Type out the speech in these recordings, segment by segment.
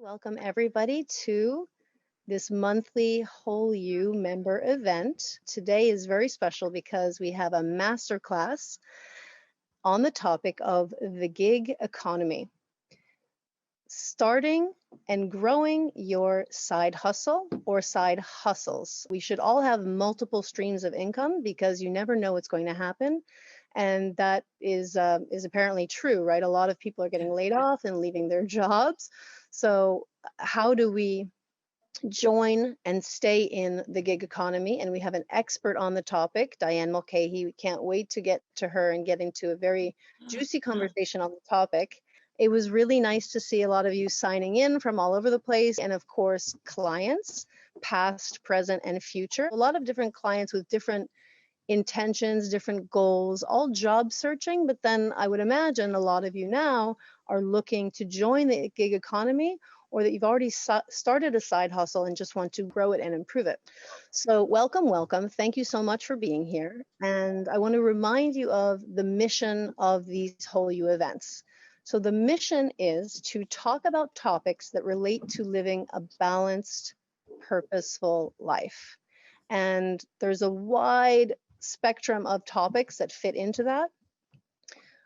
Welcome everybody to this monthly Whole You member event. Today is very special because we have a masterclass on the topic of the gig economy. Starting and growing your side hustle or side hustles. We should all have multiple streams of income because you never know what's going to happen. And that is apparently true, right? A lot of people are getting laid off and leaving their jobs. So how do we join and stay in the gig economy? And we have an expert on the topic, Diane Mulcahy. We can't wait to get to her and get into a very juicy conversation on the topic. It was really nice to see a lot of you signing in from all over the place. And of course, clients, past, present, and future. A lot of different clients with different intentions, different goals, all job searching. But then I would imagine a lot of you now are looking to join the gig economy, or that you've already started a side hustle and just want to grow it and improve it. So welcome, welcome. Thank you so much for being here. And I want to remind you of the mission of these Whole You events. So the mission is to talk about topics that relate to living a balanced, purposeful life. And there's a wide spectrum of topics that fit into that.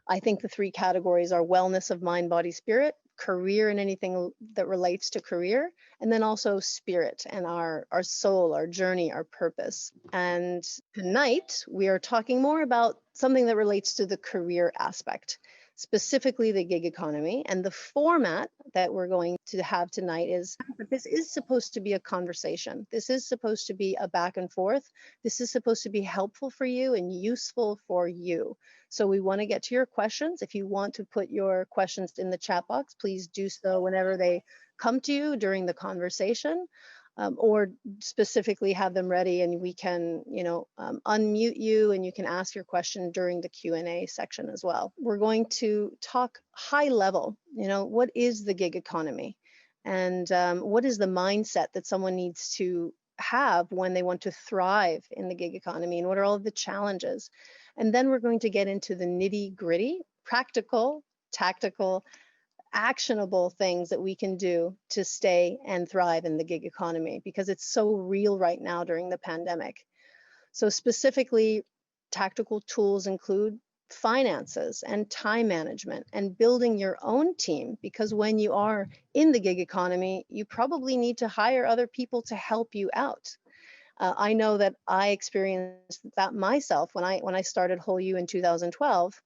I think the three categories are wellness of mind, body, spirit, career and anything that relates to career, and then also spirit and our soul, our journey, our purpose. And tonight we are talking more about something that relates to the career aspect, specifically the gig economy. And the format that we're going to have tonight is, this is supposed to be a conversation. This is supposed to be a back and forth. This is supposed to be helpful for you and useful for you. So we want to get to your questions. If you want to put your questions in the chat box, please do so whenever they come to you during the conversation. Or specifically have them ready and we can, unmute you and you can ask your question during the Q&A section as well. We're going to talk high level, what is the gig economy? And what is the mindset that someone needs to have when they want to thrive in the gig economy? And what are all of the challenges? And then we're going to get into the nitty gritty, practical, tactical, actionable things that we can do to stay and thrive in the gig economy, because it's so real right now during the pandemic. So specifically, tactical tools include finances and time management and building your own team, because when you are in the gig economy, you probably need to hire other people to help you out. I know that I experienced that myself when I started Whole You in 2012.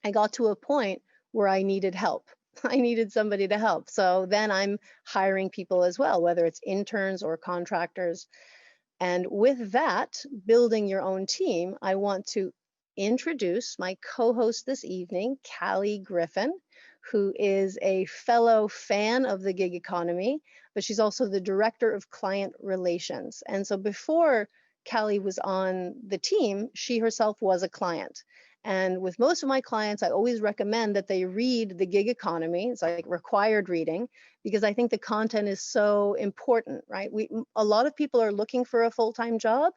I got to a point where I needed help. I needed somebody to help. So then I'm hiring people as well, whether it's interns or contractors. And with that, building your own team, I want to introduce my co-host this evening, Callie Griffin, who is a fellow fan of the gig economy, but she's also the director of client relations. And so before Callie was on the team, she herself was a client. And with most of my clients, I always recommend that they read The Gig Economy. It's like required reading, because I think the content is so important, right? A lot of people are looking for a full-time job,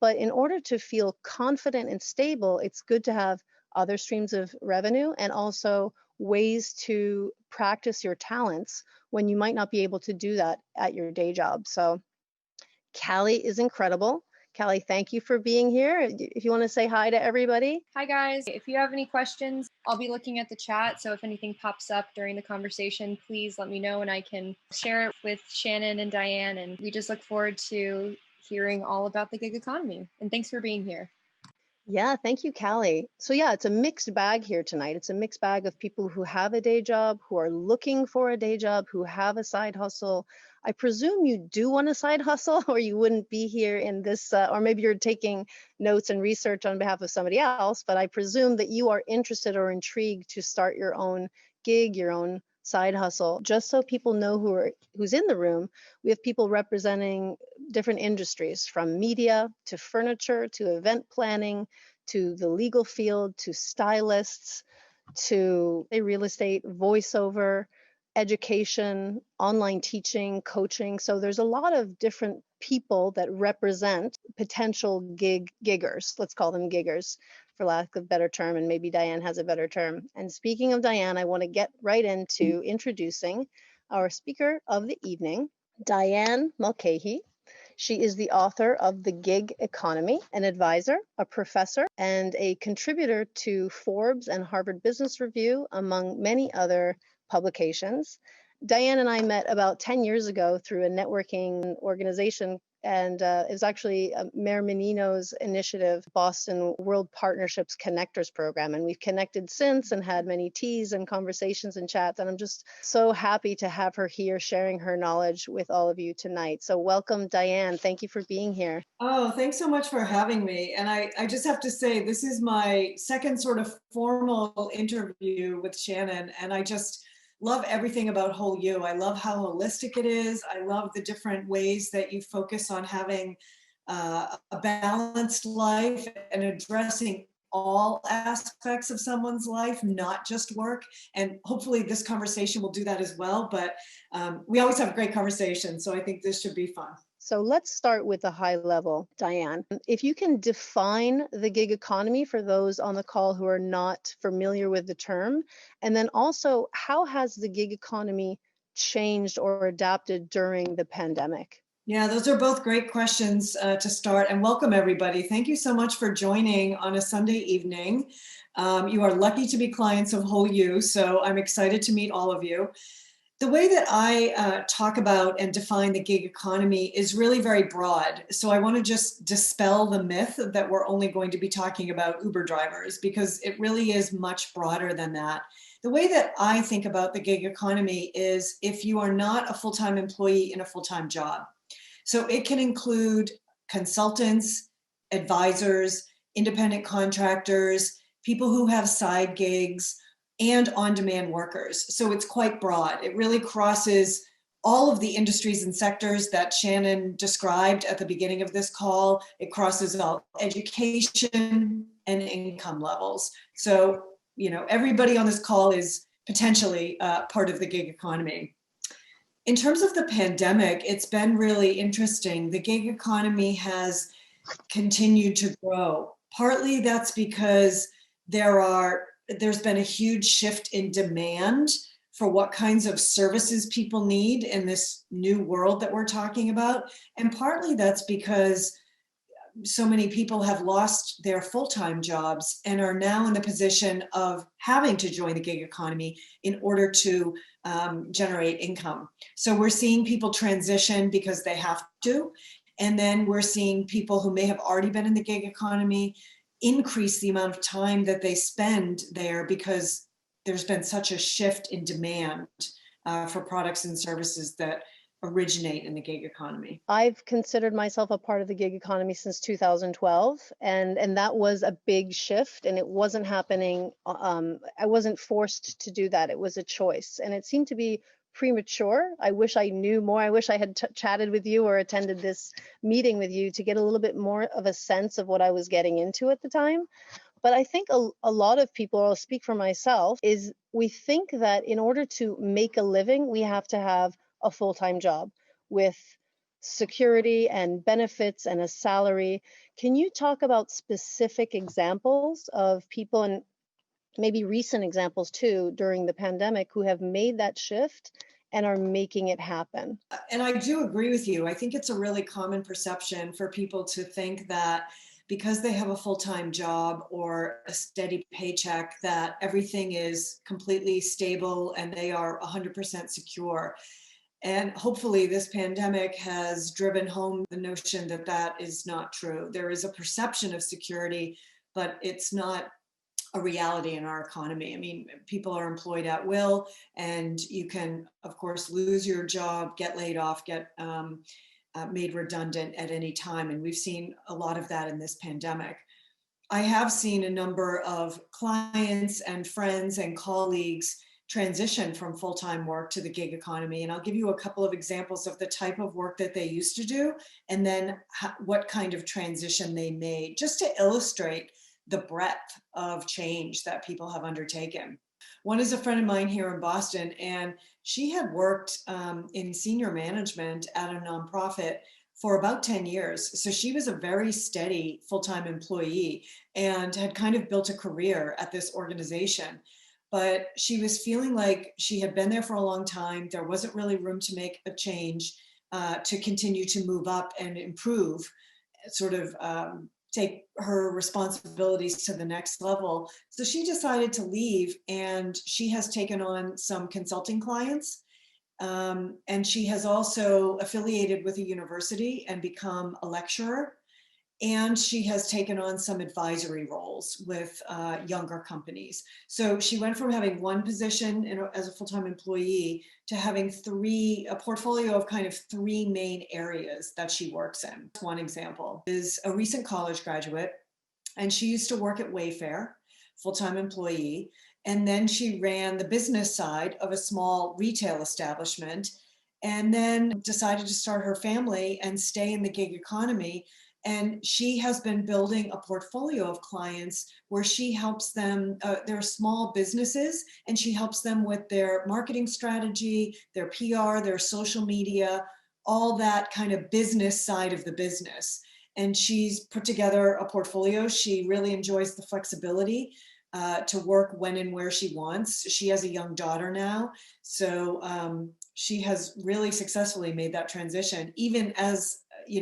but in order to feel confident and stable, it's good to have other streams of revenue and also ways to practice your talents when you might not be able to do that at your day job. So Callie is incredible. Callie, thank you for being here. If you want to say hi to everybody. Hi guys, if you have any questions, I'll be looking at the chat. So if anything pops up during the conversation, please let me know and I can share it with Shannon and Diane. And we just look forward to hearing all about the gig economy. And thanks for being here. Yeah, thank you, Callie. So yeah, it's a mixed bag here tonight. It's a mixed bag of people who have a day job, who are looking for a day job, who have a side hustle. I presume you do want a side hustle or you wouldn't be here in this, or maybe you're taking notes and research on behalf of somebody else, but I presume that you are interested or intrigued to start your own gig, your own side hustle. Just so people know who's in the room, we have people representing different industries, from media to furniture to event planning to the legal field to stylists to real estate, voiceover, education, online teaching, coaching. So there's a lot of different people that represent potential giggers. Let's call them giggers, for lack of a better term, and maybe Diane has a better term. And speaking of Diane, I want to get right into introducing our speaker of the evening, Diane Mulcahy. She is the author of The Gig Economy, an advisor, a professor, and a contributor to Forbes and Harvard Business Review, among many other publications. Diane and I met about 10 years ago through a networking organization, and it was actually Mayor Menino's initiative, Boston World Partnerships Connectors Program. And we've connected since and had many teas and conversations and chats. And I'm just so happy to have her here sharing her knowledge with all of you tonight. So welcome, Diane. Thank you for being here. Oh, thanks so much for having me. And I just have to say, this is my second sort of formal interview with Shannon. And I just love everything about Whole You. I love how holistic it is. I love the different ways that you focus on having a balanced life and addressing all aspects of someone's life, not just work. And hopefully this conversation will do that as well. But we always have great conversations. So I think this should be fun. So let's start with the high level, Diane. If you can define the gig economy for those on the call who are not familiar with the term, and then also how has the gig economy changed or adapted during the pandemic? Yeah, those are both great questions to start, and welcome everybody. Thank you so much for joining on a Sunday evening. You are lucky to be clients of Whole You, so I'm excited to meet all of you. The way that I talk about and define the gig economy is really very broad. So I want to just dispel the myth that we're only going to be talking about Uber drivers, because it really is much broader than that. The way that I think about the gig economy is if you are not a full-time employee in a full-time job. So it can include consultants, advisors, independent contractors, people who have side gigs, and on-demand workers. So it's quite broad. It really crosses all of the industries and sectors that Shannon described at the beginning of this call. It crosses all education and income levels. So, you know, everybody on this call is potentially part of the gig economy. In terms of the pandemic, it's been really interesting. The gig economy has continued to grow. Partly that's because there's been a huge shift in demand for what kinds of services people need in this new world that we're talking about. And partly that's because so many people have lost their full-time jobs and are now in the position of having to join the gig economy in order to generate income. So we're seeing people transition because they have to. And then we're seeing people who may have already been in the gig economy increase the amount of time that they spend there because there's been such a shift in demand for products and services that originate in the gig economy. I've considered myself a part of the gig economy since 2012, and that was a big shift, and it wasn't happening. I wasn't forced to do that. It was a choice, and it seemed to be premature. I wish I knew more. I wish I had chatted with you or attended this meeting with you to get a little bit more of a sense of what I was getting into at the time. But I think a lot of people, I'll speak for myself, is we think that in order to make a living, we have to have a full-time job with security and benefits and a salary. Can you talk about specific examples of people, and maybe recent examples too, during the pandemic who have made that shift and are making it happen? And I do agree with you. I think it's a really common perception for people to think that because they have a full-time job or a steady paycheck, that everything is completely stable and they are 100% secure. And hopefully this pandemic has driven home the notion that that is not true. There is a perception of security, but it's not a reality in our economy. I mean, people are employed at will, and you can, of course, lose your job, get laid off, get made redundant at any time. And we've seen a lot of that in this pandemic. I have seen a number of clients and friends and colleagues transition from full-time work to the gig economy. And I'll give you a couple of examples of the type of work that they used to do, and then what kind of transition they made, just to illustrate the breadth of change that people have undertaken. One is a friend of mine here in Boston, and she had worked in senior management at a nonprofit for about 10 years. So she was a very steady full-time employee and had kind of built a career at this organization. but she was feeling like she had been there for a long time. There wasn't really room to make a change, to continue to move up and improve, sort of take her responsibilities to the next level. So she decided to leave, and she has taken on some consulting clients. And she has also affiliated with a university and become a lecturer. And she has taken on some advisory roles with younger companies. So she went from having one position as a full-time employee to having a portfolio of kind of three main areas that she works in. One example is a recent college graduate, and she used to work at Wayfair, full-time employee. And then she ran the business side of a small retail establishment, and then decided to start her family and stay in the gig economy. And she has been building a portfolio of clients where she helps them, they're small businesses, and she helps them with their marketing strategy, their PR, their social media, all that kind of business side of the business. And she's put together a portfolio. She really enjoys the flexibility to work when and where she wants. She has a young daughter now, so she has really successfully made that transition, even as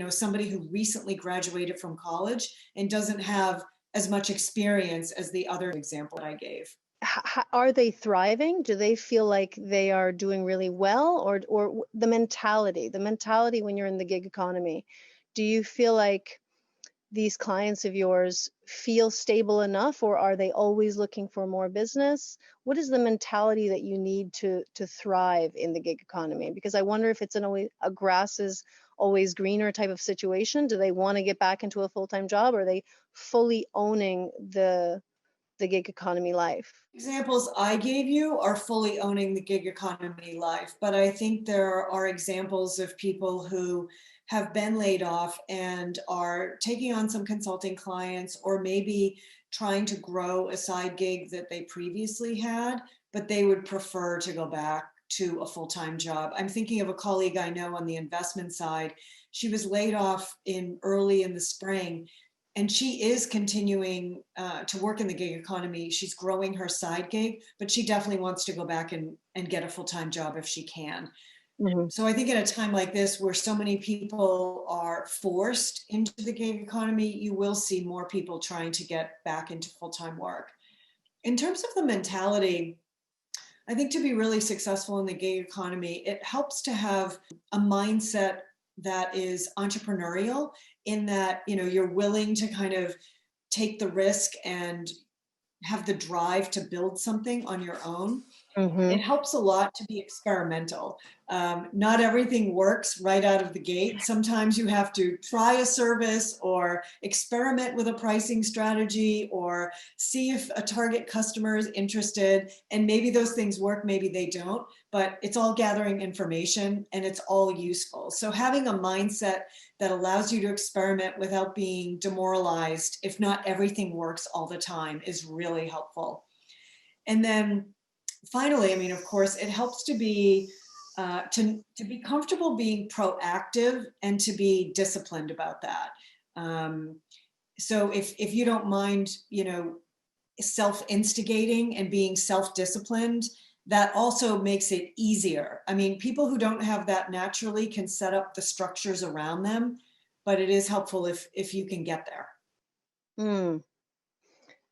somebody who recently graduated from college and doesn't have as much experience as the other example I gave. Are they thriving? Do they feel like they are doing really well, or the mentality when you're in the gig economy? Do you feel like these clients of yours feel stable enough, or are they always looking for more business? What is the mentality that you need to thrive in the gig economy? Because I wonder if it's a grass is always greener type of situation. Do they want to get back into a full-time job, or are they fully owning the gig economy life? Examples I gave you are fully owning the gig economy life, but I think there are examples of people who have been laid off and are taking on some consulting clients, or maybe trying to grow a side gig that they previously had, but they would prefer to go back to a full-time job. I'm thinking of a colleague I know on the investment side. She was laid off early in the spring, and she is continuing to work in the gig economy. She's growing her side gig, but she definitely wants to go back and get a full-time job if she can. Mm-hmm. So I think at a time like this, where so many people are forced into the gig economy, you will see more people trying to get back into full-time work. In terms of the mentality, I think to be really successful in the gig economy, it helps to have a mindset that is entrepreneurial, in that you're willing to kind of take the risk and have the drive to build something on your own. Mm-hmm. It helps a lot to be experimental. Not everything works right out of the gate. Sometimes you have to try a service, or experiment with a pricing strategy, or see if a target customer is interested. And maybe those things work, maybe they don't, but it's all gathering information, and it's all useful. So having a mindset that allows you to experiment without being demoralized if not everything works all the time is really helpful. And then finally, I mean, of course, it helps to be comfortable being proactive, and to be disciplined about that. So if you don't mind, self-instigating and being self-disciplined, that also makes it easier. I mean, people who don't have that naturally can set up the structures around them, but it is helpful if you can get there.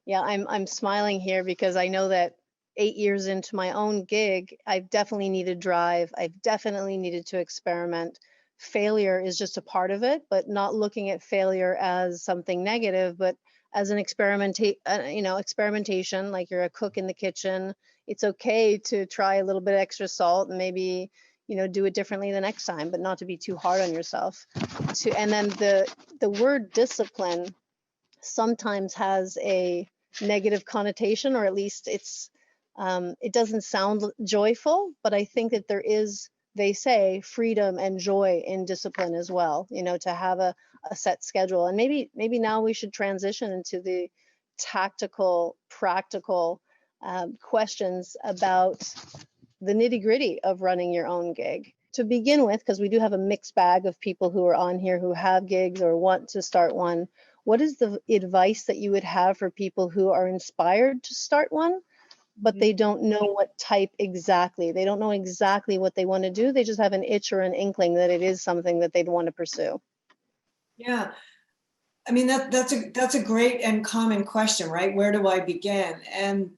Yeah, I'm smiling here because I know that 8 years into my own gig, I've definitely needed drive. I've definitely needed to experiment. Failure is just a part of it, but not looking at failure as something negative, but as an experimentation. Like you're a cook in the kitchen. It's okay to try a little bit extra salt, and maybe do it differently the next time, but not to be too hard on yourself. And then the word discipline sometimes has a negative connotation, or at least it doesn't sound joyful, but I think that there is, they say, freedom and joy in discipline as well, to have a set schedule. And maybe now we should transition into the tactical, practical questions about the nitty-gritty of running your own gig. To begin with, because we do have a mixed bag of people who are on here who have gigs or want to start one, what is the advice that you would have for people who are inspired to start one, but they don't know what type exactly. They don't know exactly what they want to do. They just have an itch or an inkling that it is something that they'd want to pursue. Yeah. I mean, that's a great and common question, right? Where do I begin? And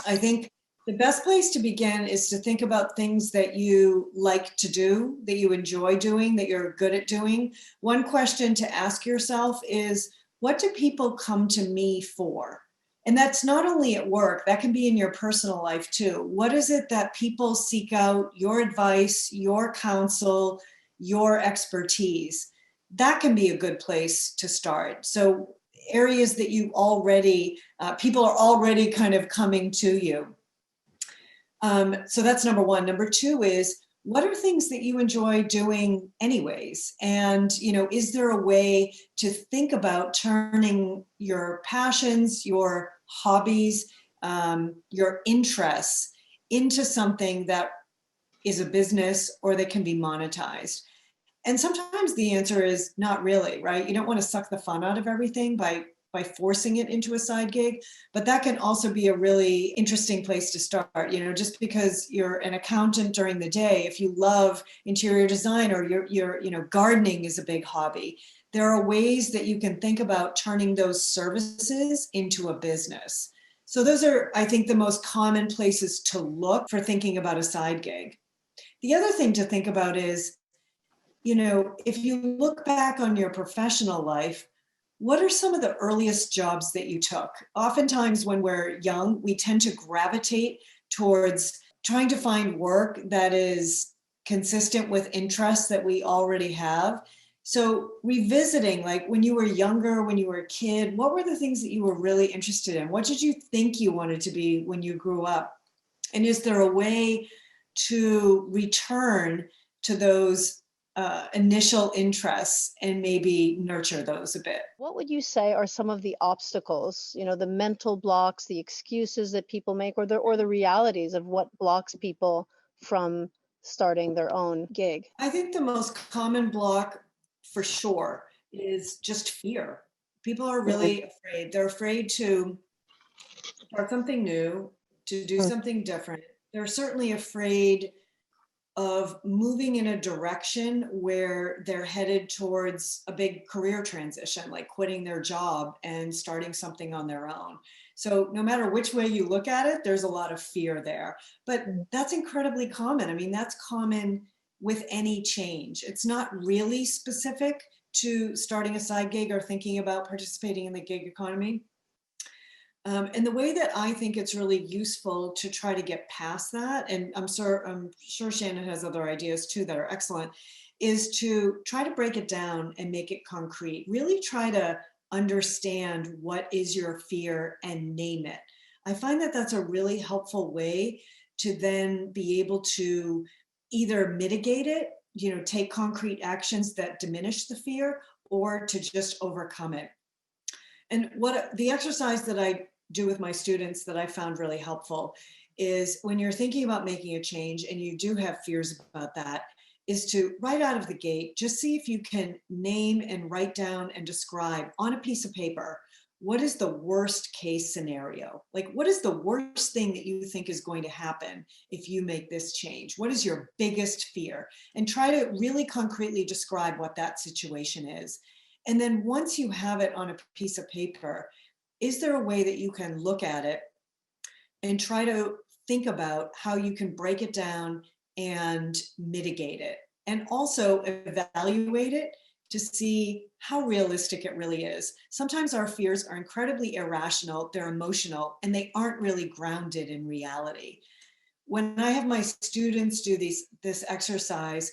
I think the best place to begin is to think about things that you like to do, that you enjoy doing, that you're good at doing. One question to ask yourself is, what do people come to me for? And that's not only at work, that can be in your personal life too. What is it that people seek out your advice, your counsel, your expertise? That can be a good place to start. So areas that you already, people are already kind of coming to you. So that's number one. Number two is, what are things that you enjoy doing anyways? And, is there a way to think about turning your passions, your hobbies, your interests into something that is a business or that can be monetized? And sometimes the answer is not really, right? You don't want to suck the fun out of everything by forcing it into a side gig, but that can also be a really interesting place to start. Just because you're an accountant during the day, if you love interior design or you're gardening is a big hobby, there are ways that you can think about turning those services into a business. So those are, I think, the most common places to look for thinking about a side gig. The other thing to think about is, if you look back on your professional life, what are some of the earliest jobs that you took? Oftentimes, when we're young, we tend to gravitate towards trying to find work that is consistent with interests that we already have. So, revisiting, like when you were younger, when you were a kid, what were the things that you were really interested in? What did you think you wanted to be when you grew up? And is there a way to return to those initial interests and maybe nurture those a bit? What would you say are some of the obstacles, the mental blocks, the excuses that people make, or the realities of what blocks people from starting their own gig? I think the most common block for sure is just fear. People are really afraid. They're afraid to start something new, to do something different. They're certainly afraid of moving in a direction where they're headed towards a big career transition, like quitting their job and starting something on their own. So no matter which way you look at it, there's a lot of fear there. But that's incredibly common. I mean, that's common with any change. It's not really specific to starting a side gig or thinking about participating in the gig economy. And the way that I think it's really useful to try to get past that, and I'm sure Shannon has other ideas too that are excellent, is to try to break it down and make it concrete. Really try to understand what is your fear and name it. I find that that's a really helpful way to then be able to either mitigate it, take concrete actions that diminish the fear, or to just overcome it. And what the exercise that I do with my students that I found really helpful is, when you're thinking about making a change and you do have fears about that, is to right out of the gate, just see if you can name and write down and describe on a piece of paper, what is the worst case scenario? Like, what is the worst thing that you think is going to happen if you make this change? What is your biggest fear? And try to really concretely describe what that situation is. And then once you have it on a piece of paper, is there a way that you can look at it and try to think about how you can break it down and mitigate it? And also evaluate it to see how realistic it really is. Sometimes our fears are incredibly irrational, they're emotional, and they aren't really grounded in reality. When I have my students do this exercise,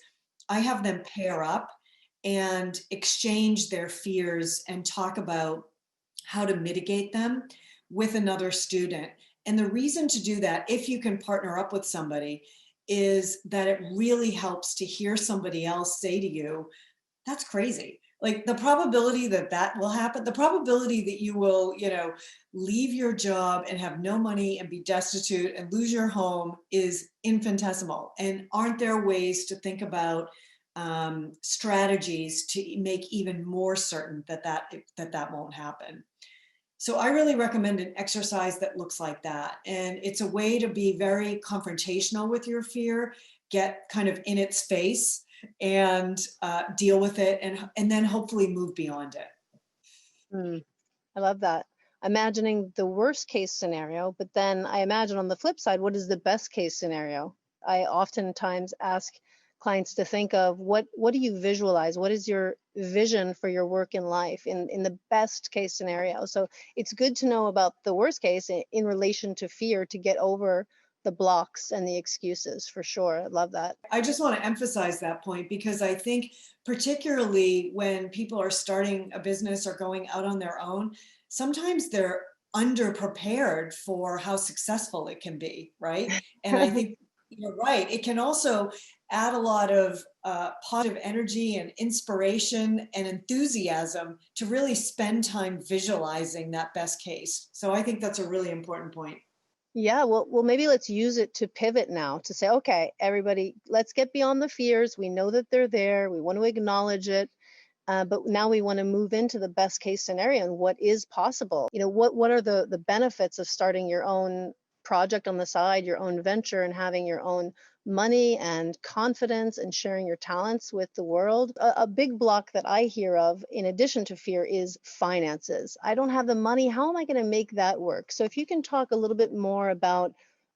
I have them pair up and exchange their fears and talk about how to mitigate them with another student. And the reason to do that, if you can partner up with somebody, is that it really helps to hear somebody else say to you, that's crazy. Like, the probability that that will happen, the probability that you will, leave your job and have no money and be destitute and lose your home is infinitesimal. And aren't there ways to think about strategies to make even more certain that won't happen? So I really recommend an exercise that looks like that. And it's a way to be very confrontational with your fear, get kind of in its face and deal with it, and then hopefully move beyond it. Hmm. I love that. Imagining the worst case scenario, but then I imagine on the flip side, what is the best case scenario? I oftentimes ask clients to think of what do you visualize? What is your vision for your work in life in the best case scenario? So it's good to know about the worst case in relation to fear to get over the blocks and the excuses for sure. I love that. I just want to emphasize that point because I think particularly when people are starting a business or going out on their own, sometimes they're underprepared for how successful it can be, right? And I think you're right. It can also add a lot of positive energy and inspiration and enthusiasm to really spend time visualizing that best case. So I think that's a really important point. Yeah, well, maybe let's use it to pivot now to say, okay, everybody, let's get beyond the fears. We know that they're there. We want to acknowledge it, but now we want to move into the best case scenario and what is possible. You know, what are the benefits of starting your own project on the side, your own venture, and having your own money and confidence and sharing your talents with the world? A big block that I hear of, in addition to fear, is finances. I don't have the money. How am I going to make that work? So if you can talk a little bit more about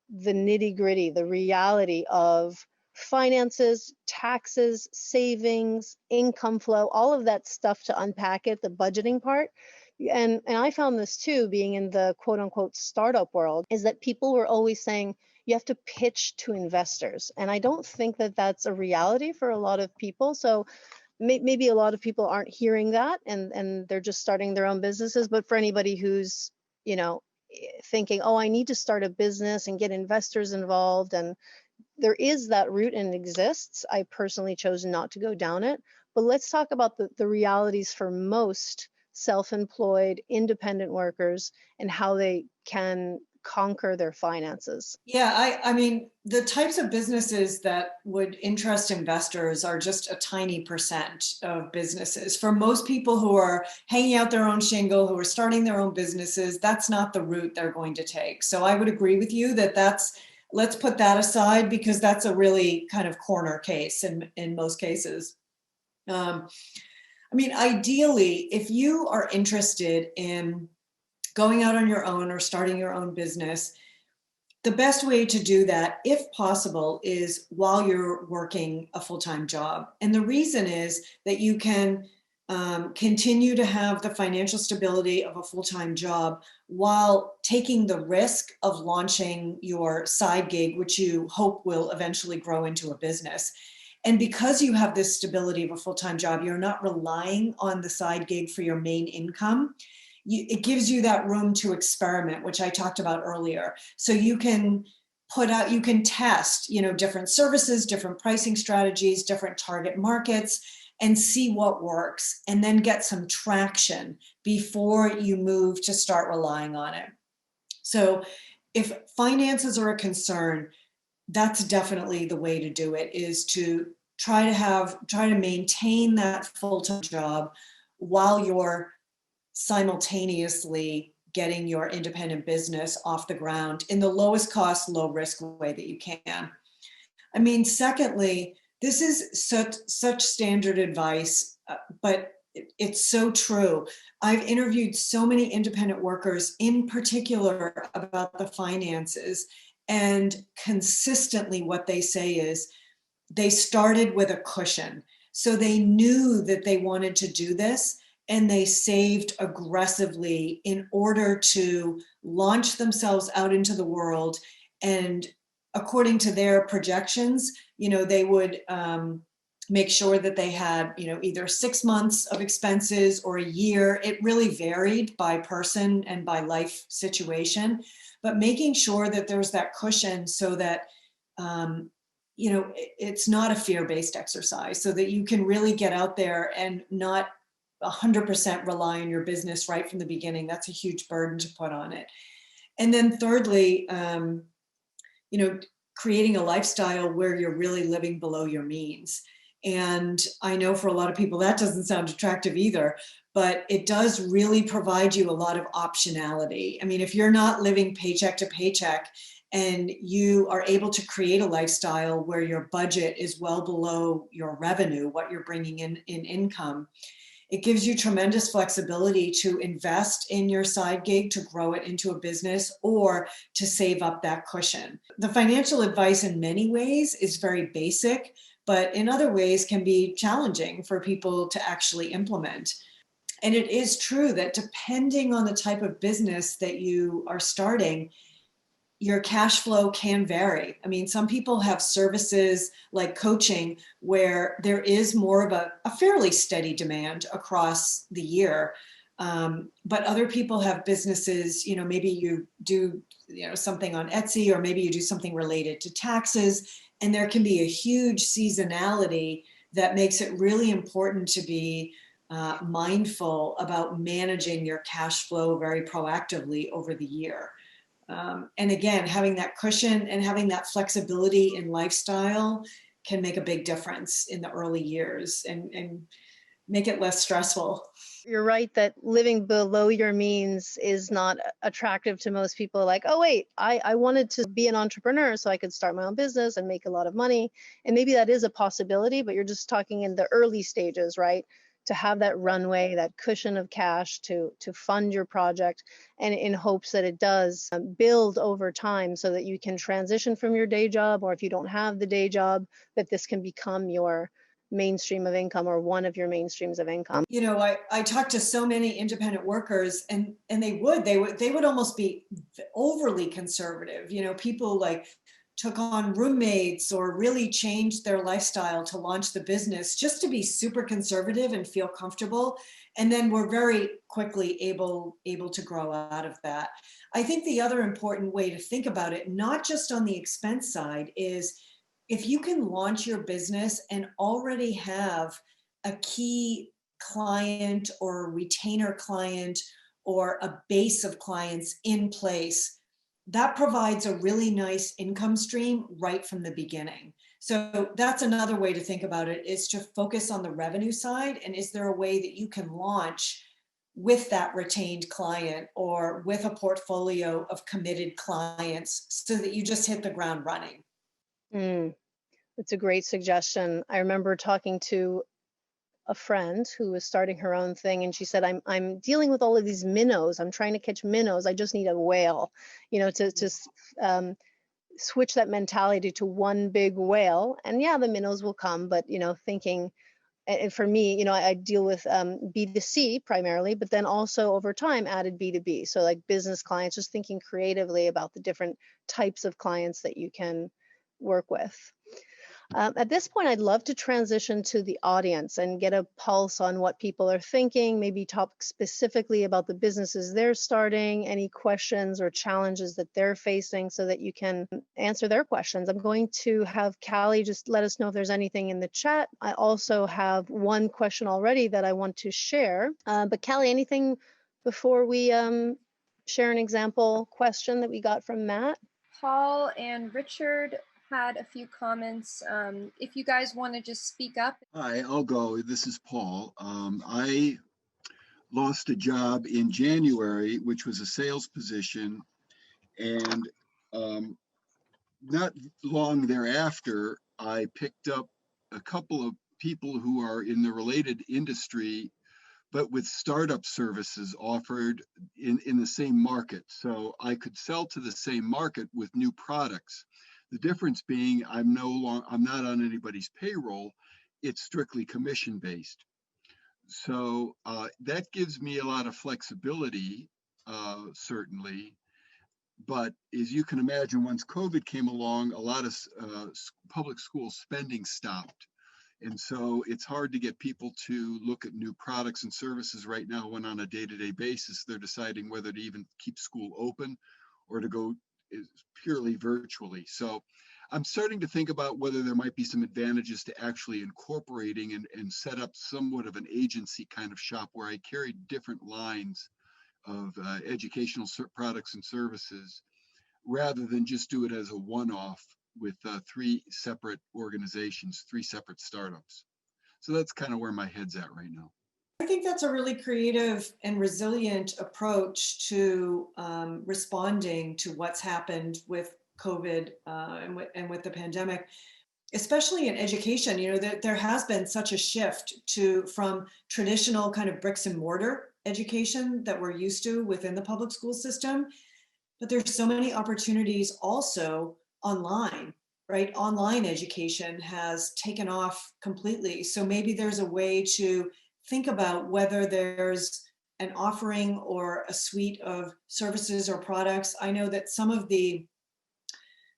the nitty gritty, the reality of finances, taxes, savings, income flow, all of that stuff to unpack it, the budgeting part. And I found this too, being in the quote unquote startup world, is that people were always saying you have to pitch to investors. And I don't think that that's a reality for a lot of people. So maybe a lot of people aren't hearing that and they're just starting their own businesses. But for anybody who's, you know, thinking, oh, I need to start a business and get investors involved, and there is that route and it exists. I personally chose not to go down it. But let's talk about the realities for most self-employed, independent workers and how they can conquer their finances. Yeah, I mean, the types of businesses that would interest investors are just a tiny percent of businesses. For most people who are hanging out their own shingle, who are starting their own businesses, that's not the route they're going to take. So I would agree with you that let's put that aside because that's a really kind of corner case in most cases. I mean, ideally, if you are interested in going out on your own or starting your own business, the best way to do that, if possible, is while you're working a full-time job. And the reason is that you can continue to have the financial stability of a full-time job while taking the risk of launching your side gig, which you hope will eventually grow into a business. And because you have this stability of a full-time job, you're not relying on the side gig for your main income. It gives you that room to experiment, which I talked about earlier. So you can you can test, different services, different pricing strategies, different target markets, and see what works, and then get some traction before you move to start relying on it. So if finances are a concern, that's definitely the way to do it, is to try to maintain that full-time job while you're simultaneously getting your independent business off the ground in the lowest cost, low risk way that you can. I mean, secondly, this is such standard advice, but it's so true. I've interviewed so many independent workers in particular about the finances, and consistently what they say is they started with a cushion. So they knew that they wanted to do this, and they saved aggressively in order to launch themselves out into the world. And according to their projections, they would make sure that they had, either 6 months of expenses or a year. It really varied by person and by life situation, but making sure that there's that cushion so that, it's not a fear-based exercise, so that you can really get out there and not 100% rely on your business right from the beginning. That's a huge burden to put on it. And then thirdly, creating a lifestyle where you're really living below your means. And I know for a lot of people that doesn't sound attractive either, but it does really provide you a lot of optionality. I mean, if you're not living paycheck to paycheck and you are able to create a lifestyle where your budget is well below your revenue, what you're bringing in income, it gives you tremendous flexibility to invest in your side gig, to grow it into a business, or to save up that cushion. The financial advice in many ways is very basic, but in other ways can be challenging for people to actually implement. And it is true that depending on the type of business that you are starting, your cash flow can vary. I mean, some people have services like coaching where there is more of a fairly steady demand across the year. But other people have businesses, maybe you do, something on Etsy, or maybe you do something related to taxes, and there can be a huge seasonality that makes it really important to be mindful about managing your cash flow very proactively over the year. And again, having that cushion and having that flexibility in lifestyle can make a big difference in the early years and make it less stressful. You're right that living below your means is not attractive to most people. Like, oh, wait, I wanted to be an entrepreneur so I could start my own business and make a lot of money. And maybe that is a possibility, but you're just talking in the early stages, right? To have that runway, that cushion of cash to fund your project, and in hopes that it does build over time so that you can transition from your day job, or if you don't have the day job, that this can become your mainstream of income or one of your mainstreams of income. I talked to so many independent workers, and they would almost be overly conservative. People like took on roommates or really changed their lifestyle to launch the business just to be super conservative and feel comfortable. And then we're very quickly able to grow out of that. I think the other important way to think about it, not just on the expense side, is if you can launch your business and already have a key client or a retainer client or a base of clients in place, that provides a really nice income stream right from the beginning. So that's another way to think about it, is to focus on the revenue side. And is there a way that you can launch with that retained client or with a portfolio of committed clients so that you just hit the ground running? That's a great suggestion. I remember talking to a friend who was starting her own thing, and she said, I'm dealing with all of these minnows. I'm trying to catch minnows. I just need a whale, to switch that mentality to one big whale. And yeah, the minnows will come, but thinking, and for me, I deal with B2C primarily, but then also over time added B2B. So like business clients, just thinking creatively about the different types of clients that you can work with. At this point, I'd love to transition to the audience and get a pulse on what people are thinking, maybe talk specifically about the businesses they're starting, any questions or challenges that they're facing so that you can answer their questions. I'm going to have Callie just let us know if there's anything in the chat. I also have one question already that I want to share. But Callie, anything before we share an example question that we got from Matt? Paul and Richard had a few comments. If you guys want to just speak up. Hi, I'll go. This is Paul. I lost a job in January, which was a sales position, and not long thereafter, I picked up a couple of people who are in the related industry, but with startup services offered in the same market. So I could sell to the same market with new products. The difference being I'm not on anybody's payroll. It's strictly commission based. So that gives me a lot of flexibility, certainly. But as you can imagine, once COVID came along, a lot of public school spending stopped. And so it's hard to get people to look at new products and services right now when on a day-to-day basis, they're deciding whether to even keep school open or to go purely virtually. So I'm starting to think about whether there might be some advantages to actually incorporating and set up somewhat of an agency kind of shop where I carry different lines of educational products and services rather than just do it as a one-off with three separate organizations, three separate startups. So that's kind of where my head's at right now. I think that's a really creative and resilient approach to responding to what's happened with COVID and with the pandemic, especially in education. You know, there has been such a shift from traditional kind of bricks and mortar education that we're used to within the public school system, but there's so many opportunities also online, right? Online education has taken off completely. So maybe there's a way to think about whether there's an offering or a suite of services or products. I know that some of the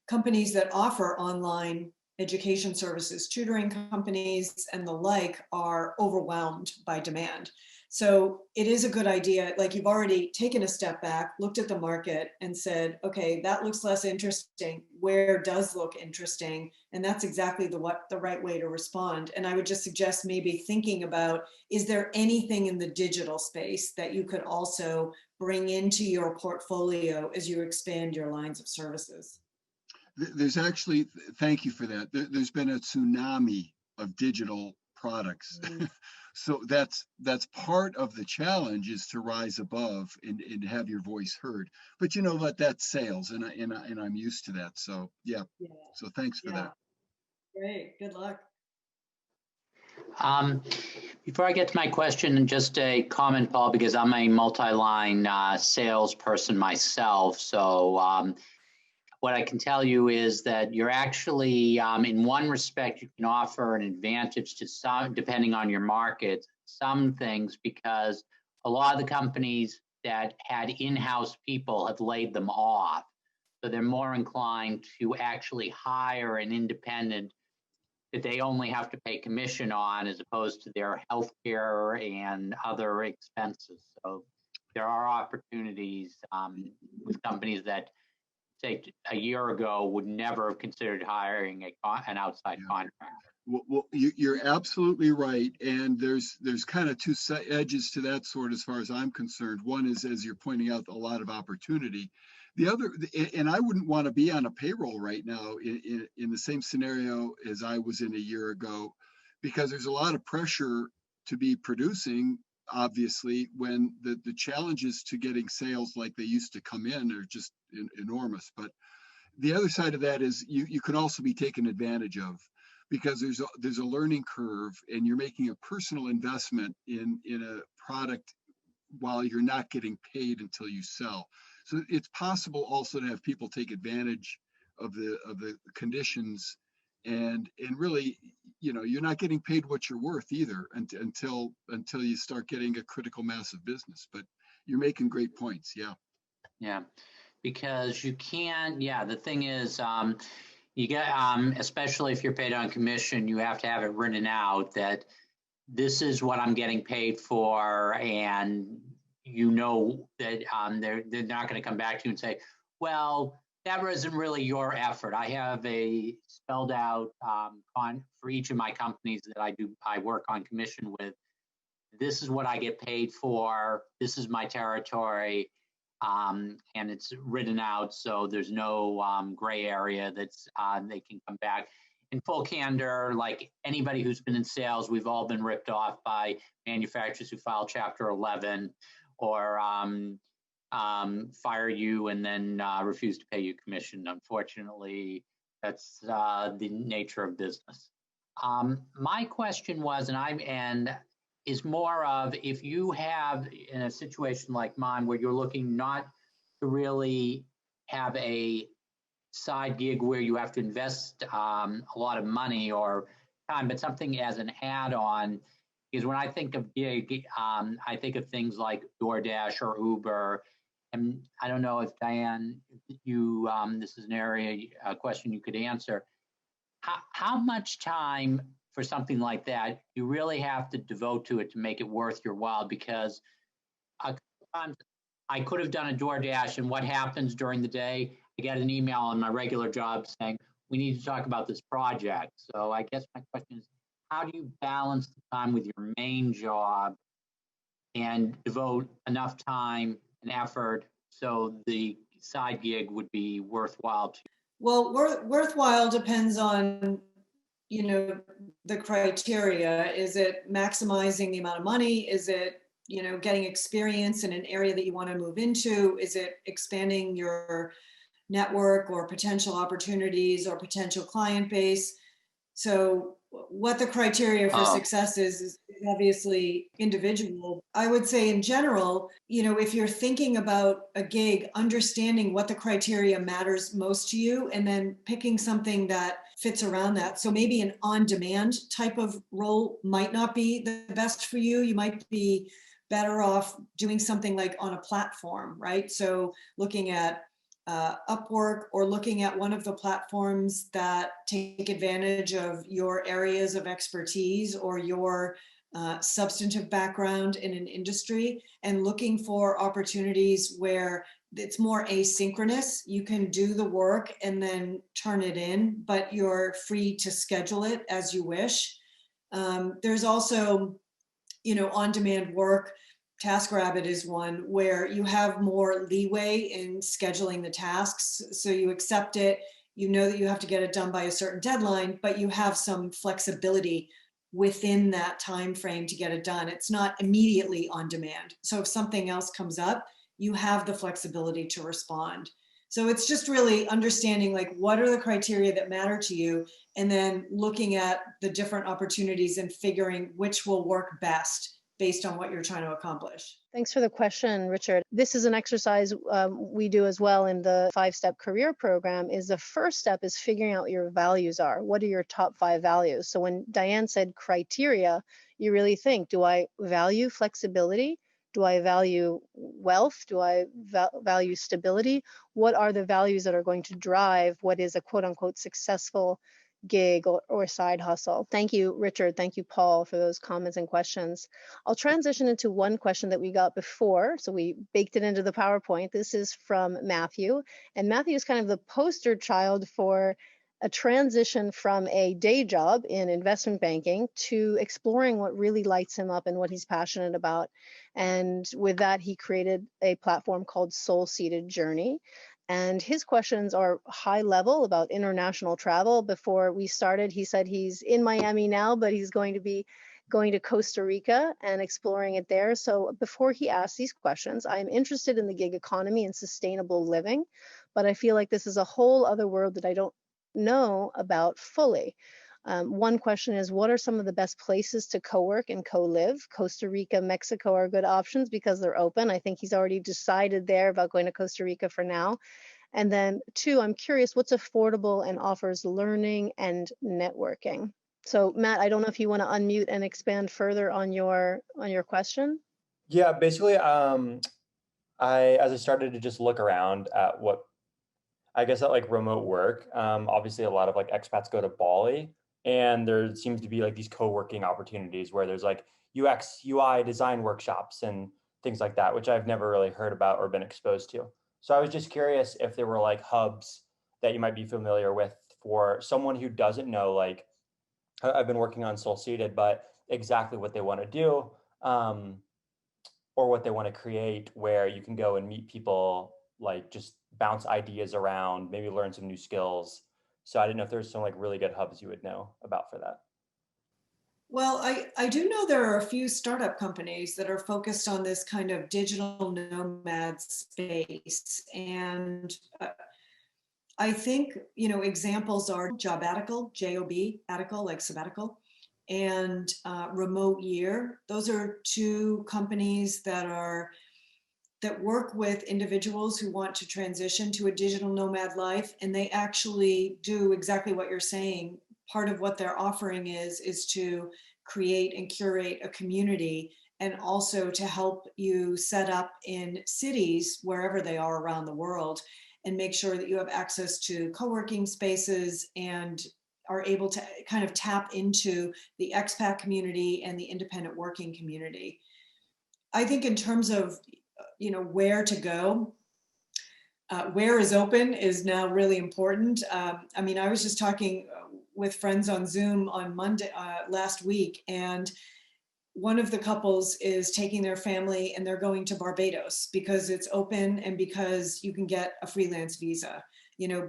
companies that offer online education services, tutoring companies and the like, are overwhelmed by demand. So it is a good idea. Like, you've already taken a step back, looked at the market and said, okay, that looks less interesting. Where does look interesting? And that's exactly the right way to respond. And I would just suggest maybe thinking about, is there anything in the digital space that you could also bring into your portfolio as you expand your lines of services? There's actually, thank you for that. There's been a tsunami of digital products. So that's part of the challenge, is to rise above and have your voice heard. But you know what, that's sales, and I'm used to that. So yeah. So thanks for that. Great, good luck. Before I get to my question, just a comment, Paul, because I'm a multi-line salesperson myself. So what I can tell you is that you're actually, in one respect, you can offer an advantage to some, depending on your market, some things, because a lot of the companies that had in-house people have laid them off. So they're more inclined to actually hire an independent that they only have to pay commission on, as opposed to their healthcare and other expenses. So there are opportunities with companies that, say, a year ago would never have considered hiring an outside contractor. Well, you're absolutely right, and there's kind of two edges to that sword as far as I'm concerned. One is, as you're pointing out, a lot of opportunity. The other, and I wouldn't want to be on a payroll right now in the same scenario as I was in a year ago, because there's a lot of pressure to be producing, obviously, when the challenges to getting sales like they used to come in are just enormous. But the other side of that is you can also be taken advantage of, because there's a learning curve, and you're making a personal investment in a product while you're not getting paid until you sell. So it's possible also to have people take advantage of the conditions, and really, you know, you're not getting paid what you're worth either until you start getting a critical mass of business. But you're making great points. Yeah, because you can. Yeah, the thing is, you get, especially if you're paid on commission, you have to have it written out that this is what I'm getting paid for, and you know that they're not going to come back to you and say, well, that wasn't really your effort. I have a spelled out for each of my companies that I work on commission with. This is what I get paid for. This is my territory. And it's written out, so there's no gray area that's they can come back. In full candor, like anybody who's been in sales, we've all been ripped off by manufacturers who file Chapter 11 or fire you and then refuse to pay you commission. Unfortunately, that's the nature of business. My question was, is more of, if you have, in a situation like mine where you're looking not to really have a side gig where you have to invest a lot of money or time, but something as an add-on, because when I think of gig, I think of things like DoorDash or Uber. And I don't know if Diane, you this is an area, a question you could answer. How much time for something like that you really have to devote to it to make it worth your while? Because a couple times I could have done a DoorDash, and what happens during the day, I get an email on my regular job saying, we need to talk about this project. So I guess my question is, how do you balance the time with your main job and devote enough time and effort so the side gig would be worthwhile to you? Well, worthwhile depends on, you know, the criteria? Is it maximizing the amount of money? Is it, you know, getting experience in an area that you want to move into? Is it expanding your network or potential opportunities or potential client base? So what the criteria for success is obviously individual. I would say in general, you know, if you're thinking about a gig, understanding what the criteria matters most to you, and then picking something that fits around that. So maybe an on-demand type of role might not be the best for you. You might be better off doing something like on a platform, right? So looking at Upwork, or looking at one of the platforms that take advantage of your areas of expertise or your substantive background in an industry, and looking for opportunities where it's more asynchronous. You can do the work and then turn it in, but you're free to schedule it as you wish. There's also, you know, on-demand work. TaskRabbit is one where you have more leeway in scheduling the tasks. So you accept it, you know that you have to get it done by a certain deadline, but you have some flexibility within that time frame to get it done. It's not immediately on demand. So if something else comes up, you have the flexibility to respond. So it's just really understanding, like, what are the criteria that matter to you, and then looking at the different opportunities and figuring which will work best based on what you're trying to accomplish. Thanks for the question, Richard. This is an exercise we do as well in the 5-step career program. Is the first step is figuring out what your values are. What are your top 5 values? So when Diane said criteria, you really think, do I value flexibility? Do I value wealth? Do I value stability? What are the values that are going to drive what is a quote unquote successful gig or side hustle? Thank you, Richard. Thank you, Paul, for those comments and questions. I'll transition into one question that we got before. So we baked it into the PowerPoint. This is from Matthew. And Matthew is kind of the poster child for a transition from a day job in investment banking to exploring what really lights him up and what he's passionate about. And with that, he created a platform called Soul Seated Journey. And his questions are high level about international travel. Before we started, he said he's in Miami now, but he's going to be going to Costa Rica and exploring it there. So before he asks these questions, I'm interested in the gig economy and sustainable living, but I feel like this is a whole other world that I don't know about fully. One question is, what are some of the best places to co-work and co-live? Costa Rica, Mexico are good options because they're open. I think he's already decided there about going to Costa Rica for now. And then 2, I'm curious, what's affordable and offers learning and networking? So Matt, I don't know if you want to unmute and expand further on your question. Yeah, basically, as I started to just look around at what, I guess, at like remote work, obviously a lot of like expats go to Bali, and there seems to be like these co-working opportunities where there's like UX, UI design workshops and things like that, which I've never really heard about or been exposed to. So I was just curious if there were like hubs that you might be familiar with for someone who doesn't know, like, I've been working on Soul Seated, but exactly what they want to do, or what they want to create, where you can go and meet people, like just bounce ideas around, maybe learn some new skills. So I didn't know if there's some like really good hubs you would know about for that. Well, I do know there are a few startup companies that are focused on this kind of digital nomad space. And I think, you know, examples are Jobatical, J-O-B, Atical, like sabbatical, and Remote Year. Those are 2 companies that work with individuals who want to transition to a digital nomad life. And they actually do exactly what you're saying. Part of what they're offering is to create and curate a community, and also to help you set up in cities wherever they are around the world, and make sure that you have access to co-working spaces and are able to kind of tap into the expat community and the independent working community. I think in terms of, you know, where to go, where is open is now really important. I mean, I was just talking with friends on Zoom on Monday, last week, and one of the couples is taking their family and they're going to Barbados because it's open and because you can get a freelance visa.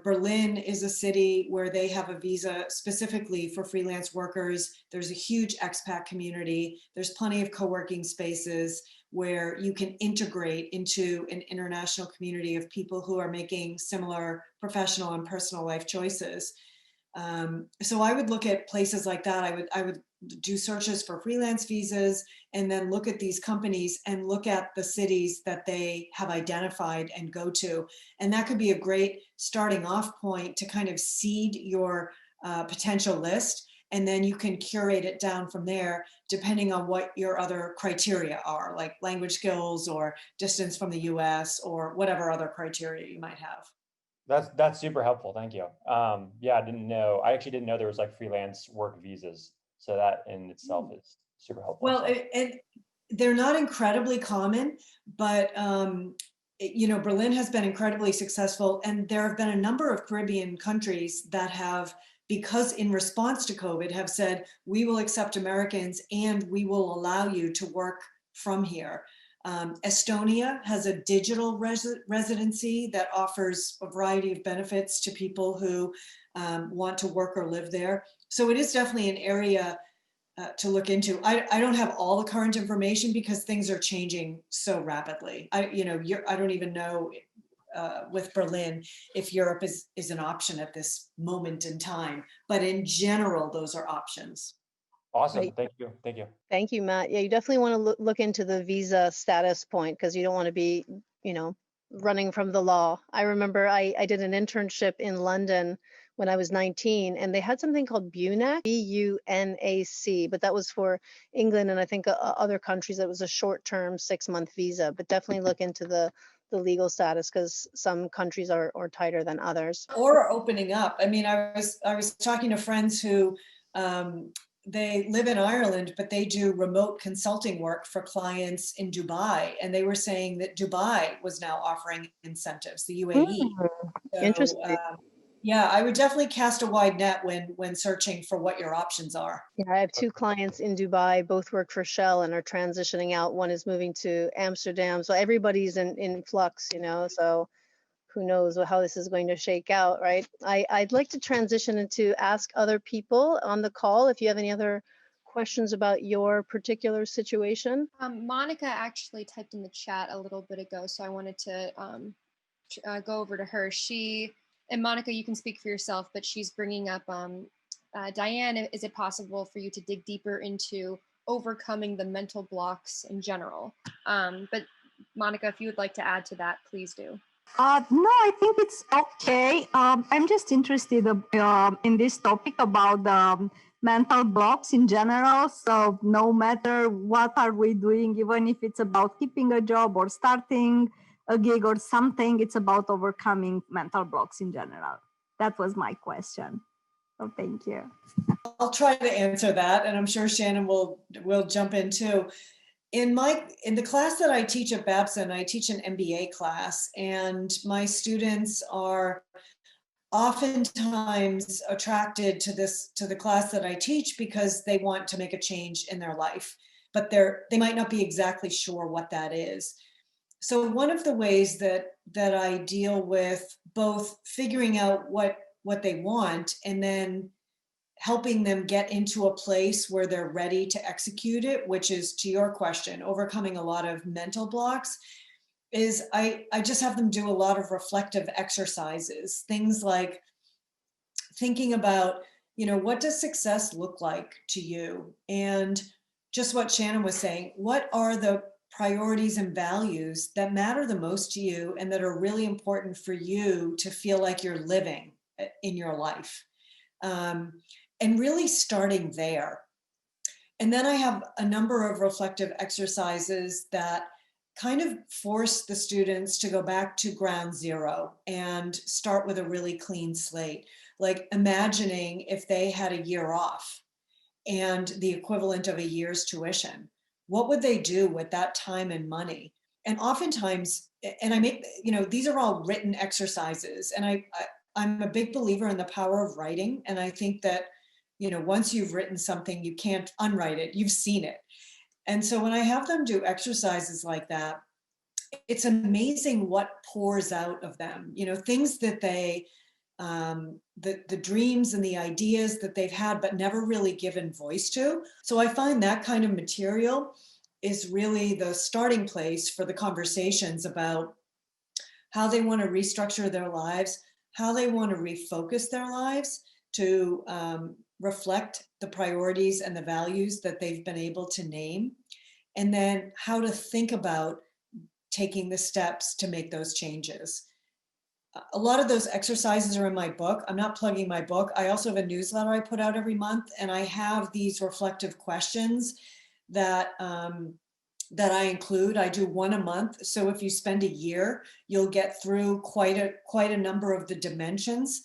Berlin is a city where they have a visa specifically for freelance workers. There's a huge expat community. There's plenty of co-working spaces where you can integrate into an international community of people who are making similar professional and personal life choices. So I would look at places like that. I would do searches for freelance visas and then look at these companies and look at the cities that they have identified and go to. And that could be a great starting off point to kind of seed your potential list. And then you can curate it down from there, depending on what your other criteria are, like language skills or distance from the US or whatever other criteria you might have. That's super helpful. Thank you. Yeah, I actually didn't know there was like freelance work visas. So that in itself is super helpful. Well, they're not incredibly common, but Berlin has been incredibly successful, and there have been a number of Caribbean countries that have, because in response to COVID, have said, we will accept Americans and we will allow you to work from here. Estonia has a digital residency that offers a variety of benefits to people who want to work or live there. So it is definitely an area to look into. I don't have all the current information because things are changing so rapidly. I don't even know with Berlin if Europe is an option at this moment in time. But in general, those are options. Awesome. Right. Thank you. Thank you. Thank you, Matt. Yeah, you definitely want to look into the visa status point because you don't want to be, running from the law. I remember I did an internship in London when I was 19, and they had something called BUNAC, BUNAC, but that was for England and I think other countries. It was a short-term 6-month visa, but definitely look into the legal status because some countries are tighter than others. Or are opening up. I mean, I was talking to friends who they live in Ireland, but they do remote consulting work for clients in Dubai. And they were saying that Dubai was now offering incentives, the UAE. Interesting. Yeah, I would definitely cast a wide net when searching for what your options are. Yeah, I have 2 clients in Dubai, both work for Shell and are transitioning out. One is moving to Amsterdam. So everybody's in flux, so who knows how this is going to shake out, right? I'd like to transition into ask other people on the call if you have any other questions about your particular situation. Monica actually typed in the chat a little bit ago, so I wanted to go over to her. And Monica, you can speak for yourself, but she's bringing up, Diane, is it possible for you to dig deeper into overcoming the mental blocks in general? But Monica, if you would like to add to that, please do. No, I think it's okay. I'm just interested in this topic about the mental blocks in general. So no matter what are we doing, even if it's about keeping a job or starting a gig or something, it's about overcoming mental blocks in general. That was my question. So thank you. I'll try to answer that, and I'm sure Shannon will jump in too. In the class that I teach at Babson, I teach an MBA class, and my students are oftentimes attracted to the class that I teach because they want to make a change in their life, but they might not be exactly sure what that is. So one of the ways that I deal with both figuring out what they want and then helping them get into a place where they're ready to execute it, which is, to your question, overcoming a lot of mental blocks, is I just have them do a lot of reflective exercises, things like thinking about, what does success look like to you? And just what Shannon was saying, what are the priorities and values that matter the most to you and that are really important for you to feel like you're living in your life? And really starting there. And then I have a number of reflective exercises that kind of force the students to go back to ground zero and start with a really clean slate. Like imagining if they had a year off and the equivalent of a year's tuition, what would they do with that time and money? And oftentimes, and I make, these are all written exercises, and I'm a big believer in the power of writing. And I think that, once you've written something, you can't unwrite it. You've seen it. And so when I have them do exercises like that, it's amazing what pours out of them, things that they the dreams and the ideas that they've had, but never really given voice to. So I find that kind of material is really the starting place for the conversations about how they want to restructure their lives, how they want to refocus their lives to reflect the priorities and the values that they've been able to name, and then how to think about taking the steps to make those changes. A lot of those exercises are in my book. I'm not plugging my book. I also have a newsletter I put out every month, and I have these reflective questions that that I include. I do one a month. So if you spend a year, you'll get through quite a number of the dimensions.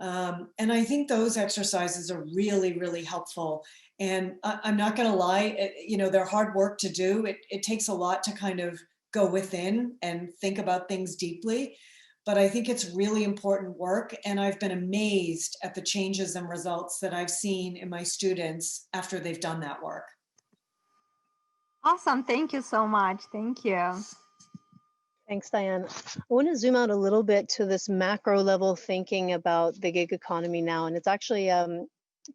And I think those exercises are really, really helpful. And I'm not going to lie, they're hard work to do. It takes a lot to kind of go within and think about things deeply. But I think it's really important work. And I've been amazed at the changes and results that I've seen in my students after they've done that work. Awesome. Thank you so much. Thank you. Thanks, Diane. I want to zoom out a little bit to this macro level thinking about the gig economy now. And it's actually,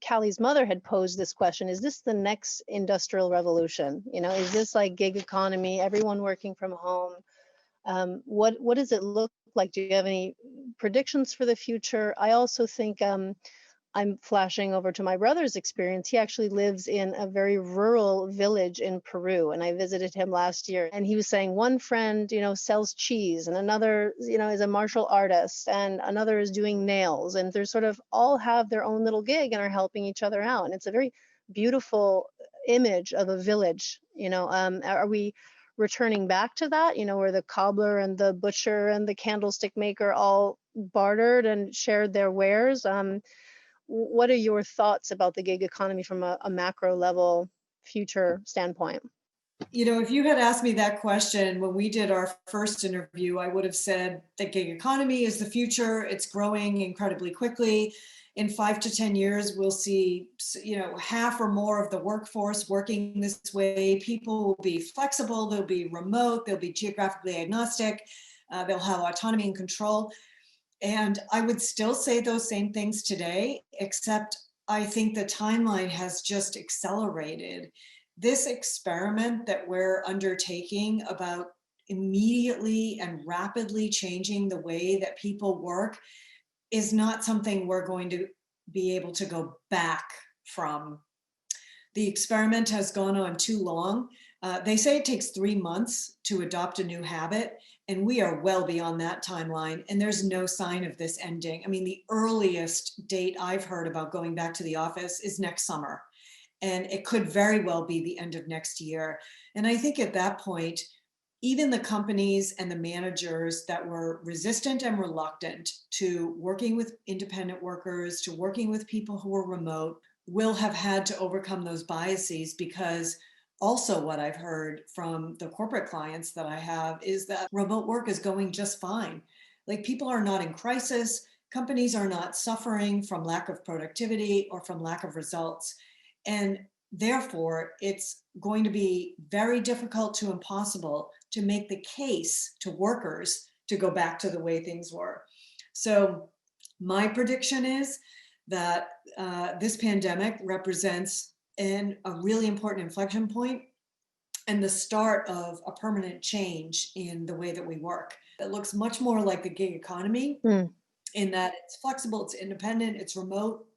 Callie's mother had posed this question: is this the next industrial revolution? Is this like gig economy, everyone working from home? What does it look like? Do you have any predictions for the future? I also think I'm flashing over to my brother's experience. He actually lives in a very rural village in Peru, and I visited him last year. And he was saying one friend, sells cheese, and another, is a martial artist, and another is doing nails, and they're sort of all have their own little gig and are helping each other out. And it's a very beautiful image of a village. Are we returning back to that? Where the cobbler and the butcher and the candlestick maker all bartered and shared their wares. What are your thoughts about the gig economy from a macro level future standpoint? If you had asked me that question when we did our first interview, I would have said the gig economy is the future. It's growing incredibly quickly. In 5 to 10 years, we'll see, half or more of the workforce working this way. People will be flexible. They'll be remote. They'll be geographically agnostic. They'll have autonomy and control. And I would still say those same things today, except I think the timeline has just accelerated. This experiment that we're undertaking about immediately and rapidly changing the way that people work is not something we're going to be able to go back from. The experiment has gone on too long. They say it takes 3 months to adopt a new habit, and we are well beyond that timeline, and there's no sign of this ending. I mean, the earliest date I've heard about going back to the office is next summer, and it could very well be the end of next year. And I think at that point, even the companies and the managers that were resistant and reluctant to working with independent workers, to working with people who were remote, will have had to overcome those biases, because also what I've heard from the corporate clients that I have is that remote work is going just fine. Like, people are not in crisis. Companies are not suffering from lack of productivity or from lack of results. And therefore, it's going to be very difficult to impossible to make the case to workers to go back to the way things were. So my prediction is that this pandemic represents a really important inflection point and the start of a permanent change in the way that we work. It looks much more like the gig economy in that it's flexible, it's independent, it's remote,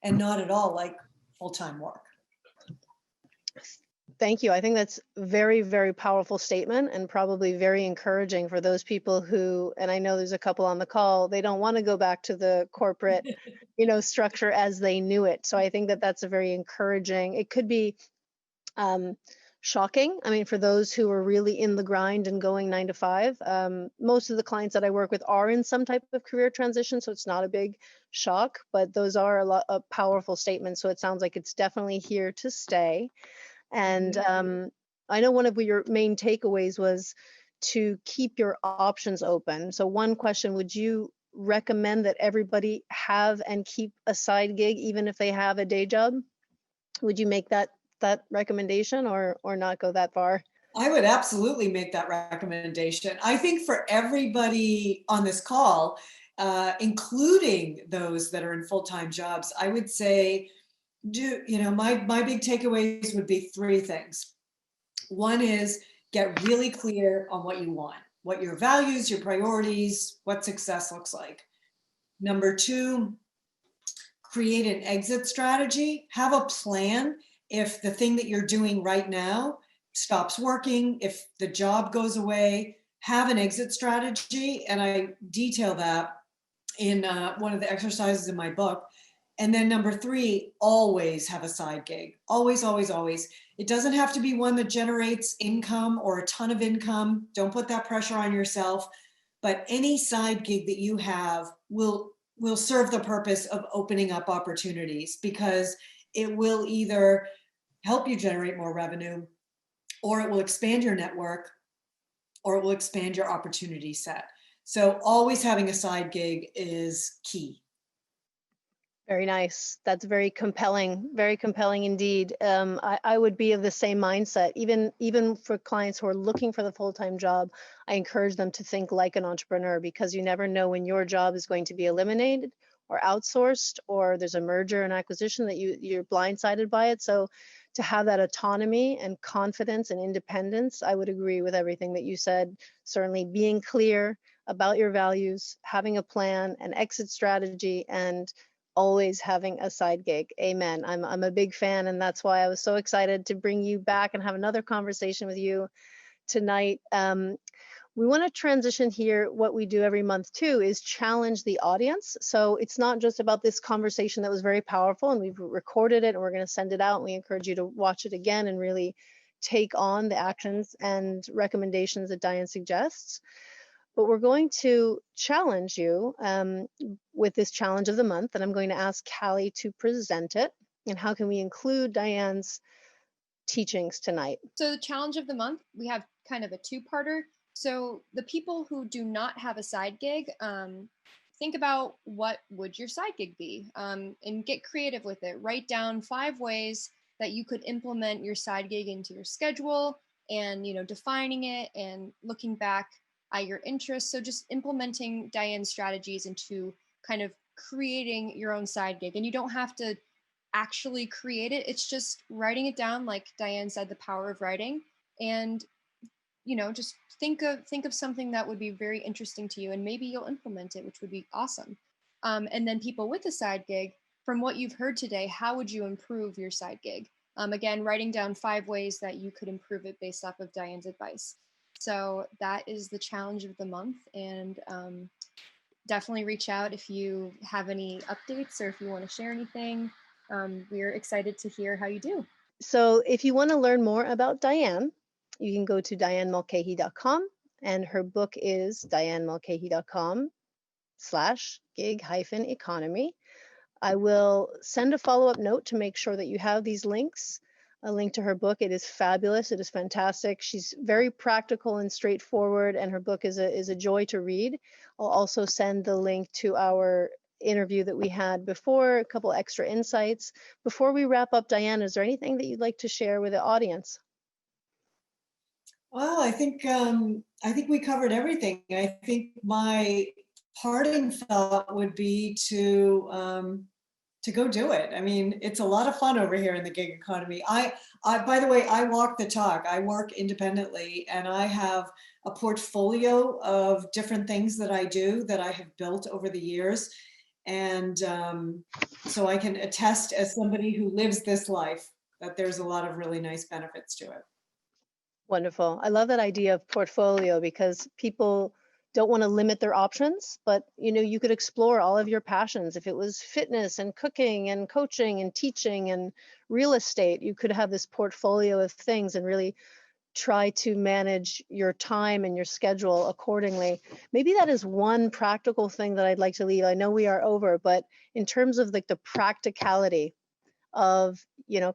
and not at all like full-time work. Thank you. I think that's very, very powerful statement, and probably very encouraging for those people who, and I know there's a couple on the call, they don't want to go back to the corporate, structure as they knew it. So I think that that's a very encouraging. It could be shocking. I mean, for those who are really in the grind and going 9 to 5, most of the clients that I work with are in some type of career transition, so it's not a big shock, but those are a lot of powerful statements. So it sounds like it's definitely here to stay. And I know one of your main takeaways was to keep your options open. So one question, would you recommend that everybody have and keep a side gig even if they have a day job? Would you make that recommendation or not go that far? I would absolutely make that recommendation. I think for everybody on this call, including those that are in full-time jobs, I would say, my big takeaways would be three things. One is get really clear on what you want, what your values, your priorities, what success looks like. Number two, create an exit strategy. Have a plan if the thing that you're doing right now stops working, if the job goes away, have an exit strategy. And I detail that in one of the exercises in my book. And then number three, always have a side gig. Always, always, always. It doesn't have to be one that generates income or a ton of income. Don't put that pressure on yourself. But any side gig that you have will serve the purpose of opening up opportunities, because it will either help you generate more revenue, or it will expand your network, or it will expand your opportunity set. So always having a side gig is key. Very nice. That's very compelling indeed. I would be of the same mindset. Even for clients who are looking for the full-time job, I encourage them to think like an entrepreneur, because you never know when your job is going to be eliminated or outsourced, or there's a merger and acquisition that you're blindsided by it. So to have that autonomy and confidence and independence, I would agree with everything that you said. Certainly being clear about your values, having a plan, an exit strategy, and always having a side gig. Amen. I'm a big fan, and that's why I was so excited to bring you back and have another conversation with you tonight. We want to transition here. What we do every month too is challenge the audience. So it's not just about this conversation that was very powerful, and we've recorded it and we're going to send it out, and we encourage you to watch it again and really take on the actions and recommendations that Diane suggests. But we're going to challenge you with this challenge of the month, and I'm going to ask Callie to present it. And how can we include Diane's teachings tonight? So the challenge of the month, we have kind of a two-parter. So the people who do not have a side gig, think about what would your side gig be, and get creative with it. Write down 5 ways that you could implement your side gig into your schedule, and defining it and looking back at your interests. So just implementing Diane's strategies into kind of creating your own side gig. And you don't have to actually create it. It's just writing it down, like Diane said, the power of writing. And just think of something that would be very interesting to you, and maybe you'll implement it, which would be awesome. And then people with a side gig, from what you've heard today, how would you improve your side gig? Again, writing down 5 ways that you could improve it based off of Diane's advice. So that is the challenge of the month, and definitely reach out if you have any updates or if you want to share anything. We're excited to hear how you do. So if you want to learn more about Diane, you can go to dianemulcahy.com, and her book is dianemulcahy.com/gig-economy. I will send a follow-up note to make sure that you have these links, a link to her book. It is fabulous. It is fantastic. She's very practical and straightforward, and her book is a joy to read. I'll also send the link to our interview that we had before, a couple extra insights. Before we wrap up, Diane, is there anything that you'd like to share with the audience? Well, I think we covered everything. I think my parting thought would be to go do it. I mean, it's a lot of fun over here in the gig economy. I by the way, I walk the talk. I work independently, and I have a portfolio of different things that I do that I have built over the years. And so I can attest, as somebody who lives this life, that there's a lot of really nice benefits to it. Wonderful. I love that idea of portfolio, because people don't want to limit their options, but you could explore all of your passions. If it was fitness and cooking and coaching and teaching and real estate, you could have this portfolio of things and really try to manage your time and your schedule accordingly. Maybe that is one practical thing that I'd like to leave. I know we are over, but in terms of like the practicality of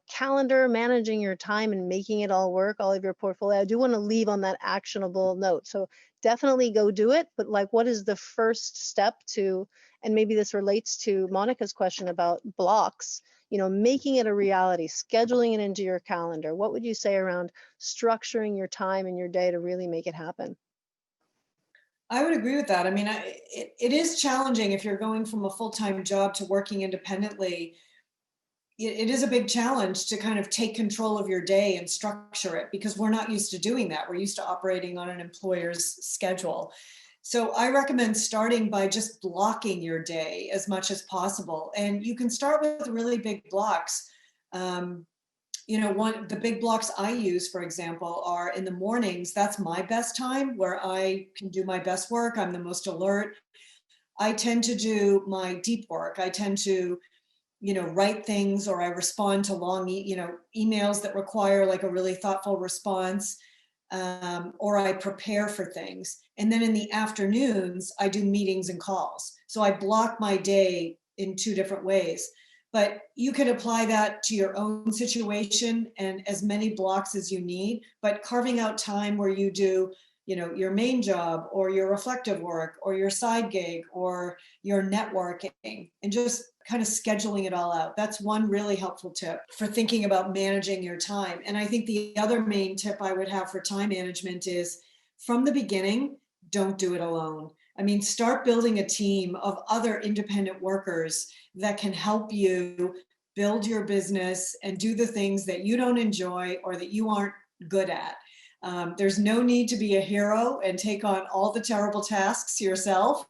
calendar, managing your time and making it all work, all of your portfolio, I do want to leave on that actionable note. So definitely go do it, but like, what is the first step to, and maybe this relates to Monica's question about blocks, making it a reality, scheduling it into your calendar. What would you say around structuring your time and your day to really make it happen? I would agree with that. I mean, it is challenging if you're going from a full-time job to working independently. It is a big challenge to kind of take control of your day and structure it, because we're not used to doing that. We're used to operating on an employer's schedule. So I recommend starting by just blocking your day as much as possible. And you can start with really big blocks. The big blocks I use, for example, are in the mornings. That's my best time where I can do my best work. I'm the most alert. I tend to do my deep work. I tend to write things, or I respond to long, emails that require like a really thoughtful response, or I prepare for things. And then in the afternoons, I do meetings and calls. So I block my day in two different ways. But you could apply that to your own situation and as many blocks as you need, but carving out time where you do your main job or your reflective work or your side gig or your networking, and just kind of scheduling it all out. That's one really helpful tip for thinking about managing your time. And I think the other main tip I would have for time management is, from the beginning, don't do it alone. I mean, start building a team of other independent workers that can help you build your business and do the things that you don't enjoy or that you aren't good at. There's no need to be a hero and take on all the terrible tasks yourself.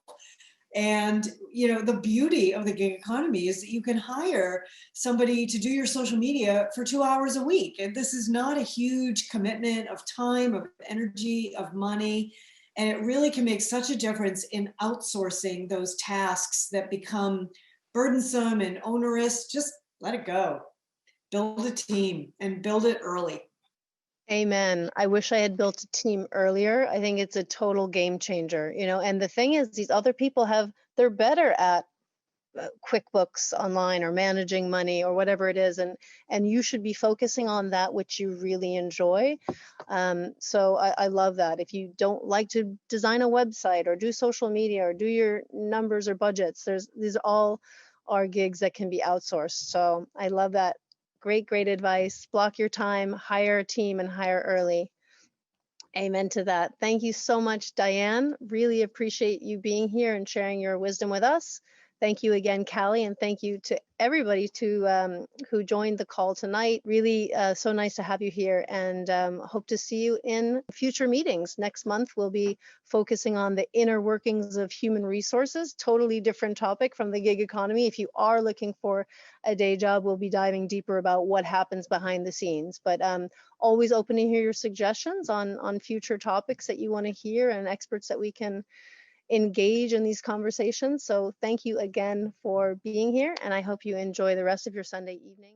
And the beauty of the gig economy is that you can hire somebody to do your social media for 2 hours a week. And this is not a huge commitment of time, of energy, of money. And it really can make such a difference in outsourcing those tasks that become burdensome and onerous. Just let it go. Build a team and build it early. Amen. I wish I had built a team earlier. I think it's a total game changer, and the thing is, these other people they're better at QuickBooks Online or managing money or whatever it is. And you should be focusing on that which you really enjoy. So I love that. If you don't like to design a website or do social media or do your numbers or budgets, these all are gigs that can be outsourced. So I love that. Great advice. Block your time, hire a team, and hire early. Amen to that. Thank you so much, Diane. Really appreciate you being here and sharing your wisdom with us. Thank you again, Callie, and thank you to everybody who joined the call tonight. Really so nice to have you here, and hope to see you in future meetings. Next month, we'll be focusing on the inner workings of human resources, totally different topic from the gig economy. If you are looking for a day job, we'll be diving deeper about what happens behind the scenes. But always open to hear your suggestions on future topics that you want to hear and experts that we can engage in these conversations. So thank you again for being here, and I hope you enjoy the rest of your Sunday evening.